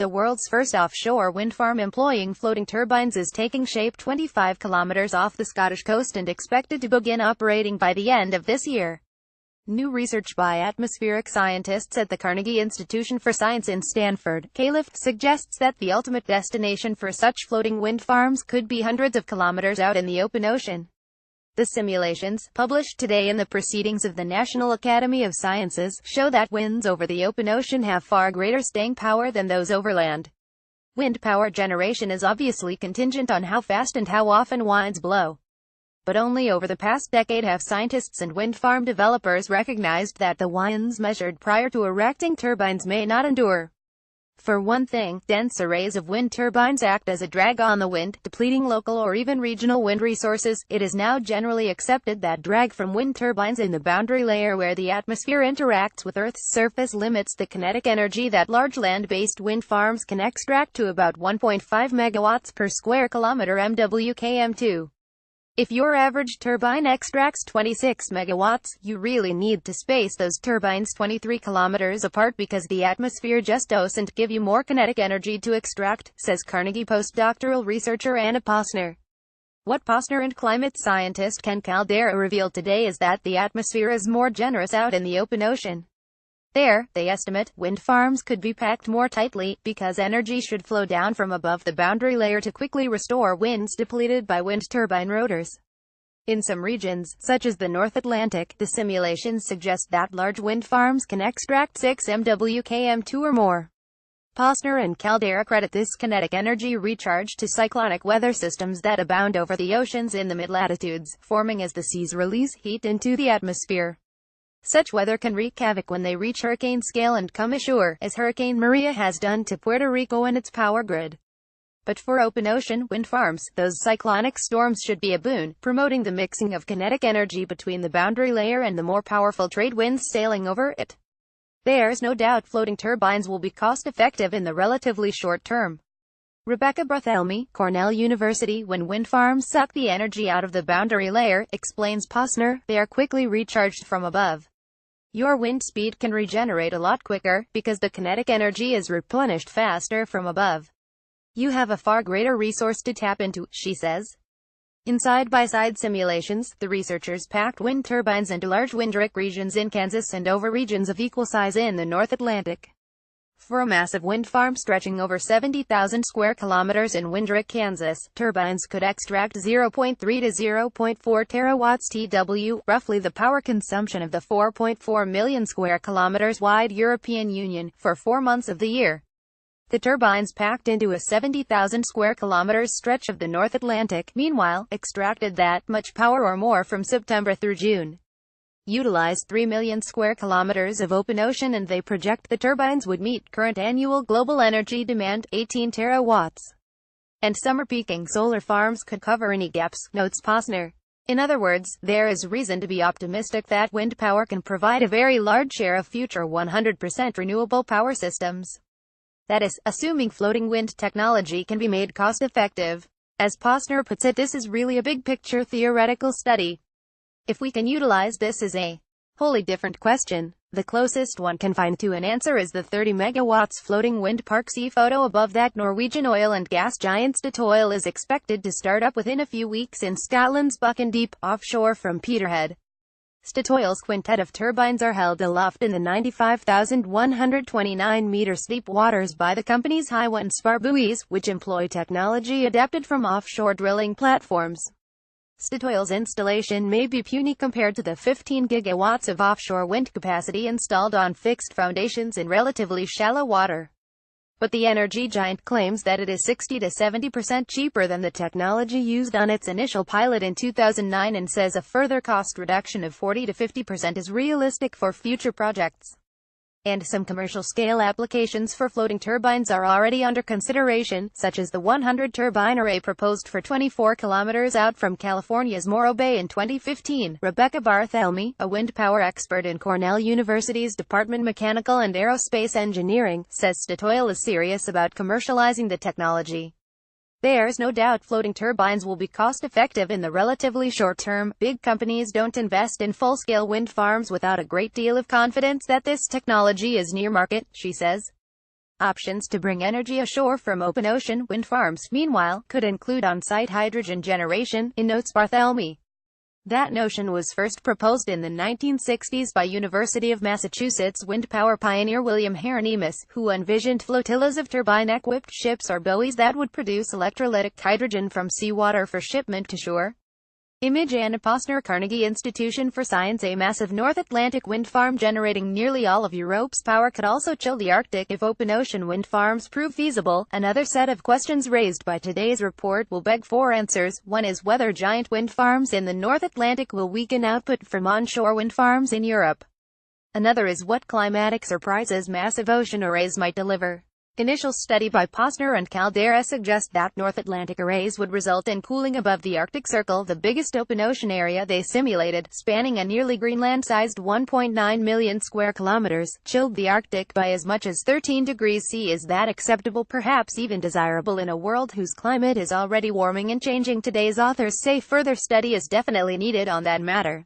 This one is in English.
The world's first offshore wind farm employing floating turbines is taking shape 25 kilometers off the Scottish coast and expected to begin operating by the end of this year. New research by atmospheric scientists at the Carnegie Institution for Science in Stanford, California, suggests that the ultimate destination for such floating wind farms could be hundreds of kilometers out in the open ocean. The simulations, published today in the Proceedings of the National Academy of Sciences, show that winds over the open ocean have far greater staying power than those over land. Wind power generation is obviously contingent on how fast and how often winds blow. But only over the past decade have scientists and wind farm developers recognized that the winds measured prior to erecting turbines may not endure. For one thing, dense arrays of wind turbines act as a drag on the wind, depleting local or even regional wind resources. It is now generally accepted that drag from wind turbines in the boundary layer where the atmosphere interacts with Earth's surface limits the kinetic energy that large land-based wind farms can extract to about 1.5 megawatts per square kilometer (MWKM2). If your average turbine extracts 26 megawatts, you really need to space those turbines 23 kilometers apart because the atmosphere just doesn't give you more kinetic energy to extract, says Carnegie postdoctoral researcher Anna Posner. What Posner and climate scientist Ken Caldera revealed today is that the atmosphere is more generous out in the open ocean. There, they estimate, wind farms could be packed more tightly, because energy should flow down from above the boundary layer to quickly restore winds depleted by wind turbine rotors. In some regions, such as the North Atlantic, the simulations suggest that large wind farms can extract 6 MWKM2 or more. Posner and Caldera credit this kinetic energy recharge to cyclonic weather systems that abound over the oceans in the mid-latitudes, forming as the seas release heat into the atmosphere. Such weather can wreak havoc when they reach hurricane scale and come ashore, as Hurricane Maria has done to Puerto Rico and its power grid. But for open ocean wind farms, those cyclonic storms should be a boon, promoting the mixing of kinetic energy between the boundary layer and the more powerful trade winds sailing over it. There's no doubt floating turbines will be cost-effective in the relatively short term. Rebecca Barthelemy, Cornell University. When wind farms suck the energy out of the boundary layer, explains Posner, they are quickly recharged from above. Your wind speed can regenerate a lot quicker, because the kinetic energy is replenished faster from above. You have a far greater resource to tap into, she says. In side-by-side simulations, the researchers packed wind turbines into large windwreck regions in Kansas and over regions of equal size in the North Atlantic. For a massive wind farm stretching over 70,000 square kilometers in Windwreck, Kansas, turbines could extract 0.3 to 0.4 terawatts TW, roughly the power consumption of the 4.4 million square kilometers wide European Union, for 4 months of the year. The turbines packed into a 70,000 square kilometers stretch of the North Atlantic, meanwhile, extracted that much power or more from September through June. Utilized 3 million square kilometers of open ocean, and they project the turbines would meet current annual global energy demand, 18 terawatts. And summer peaking solar farms could cover any gaps, notes Posner. In other words, there is reason to be optimistic that wind power can provide a very large share of future 100% renewable power systems. That is, assuming floating wind technology can be made cost-effective. As Posner puts it, this is really a big-picture theoretical study. If we can utilize this is a wholly different question. The closest one can find to an answer is the 30 megawatts floating wind park. See photo above. That Norwegian oil and gas giant Statoil is expected to start up within a few weeks in Scotland's Buchan Deep, offshore from Peterhead. Statoil's quintet of turbines are held aloft in the 95,129-meter deep waters by the company's Hiwa and spar buoys, which employ technology adapted from offshore drilling platforms. Statoil's installation may be puny compared to the 15 gigawatts of offshore wind capacity installed on fixed foundations in relatively shallow water. But the energy giant claims that it is 60 to 70% cheaper than the technology used on its initial pilot in 2009 and says a further cost reduction of 40 to 50% is realistic for future projects. And some commercial-scale applications for floating turbines are already under consideration, such as the 100-turbine array proposed for 24 kilometers out from California's Morro Bay in 2015. Rebecca Barthelemy, a wind power expert in Cornell University's Department of Mechanical and Aerospace Engineering, says Statoil is serious about commercializing the technology. There's no doubt floating turbines will be cost-effective in the relatively short term. Big companies don't invest in full-scale wind farms without a great deal of confidence that this technology is near market, she says. Options to bring energy ashore from open ocean wind farms, meanwhile, could include on-site hydrogen generation, notes Barthelemy. That notion was first proposed in the 1960s by University of Massachusetts wind power pioneer William Hieronymus, who envisioned flotillas of turbine-equipped ships or buoys that would produce electrolytic hydrogen from seawater for shipment to shore. Image Anna Posner, Carnegie Institution for Science. A massive North Atlantic wind farm generating nearly all of Europe's power could also chill the Arctic if open ocean wind farms prove feasible. Another set of questions raised by today's report will beg for answers. One is whether giant wind farms in the North Atlantic will weaken output from onshore wind farms in Europe. Another is what climatic surprises massive ocean arrays might deliver. Initial study by Posner and Caldera suggest that North Atlantic arrays would result in cooling above the Arctic Circle, the biggest open ocean area they simulated, spanning a nearly Greenland-sized 1.9 million square kilometers, chilled the Arctic by as much as 13 degrees C. Is that acceptable, perhaps even desirable, in a world whose climate is already warming and changing? Today's authors say further study is definitely needed on that matter.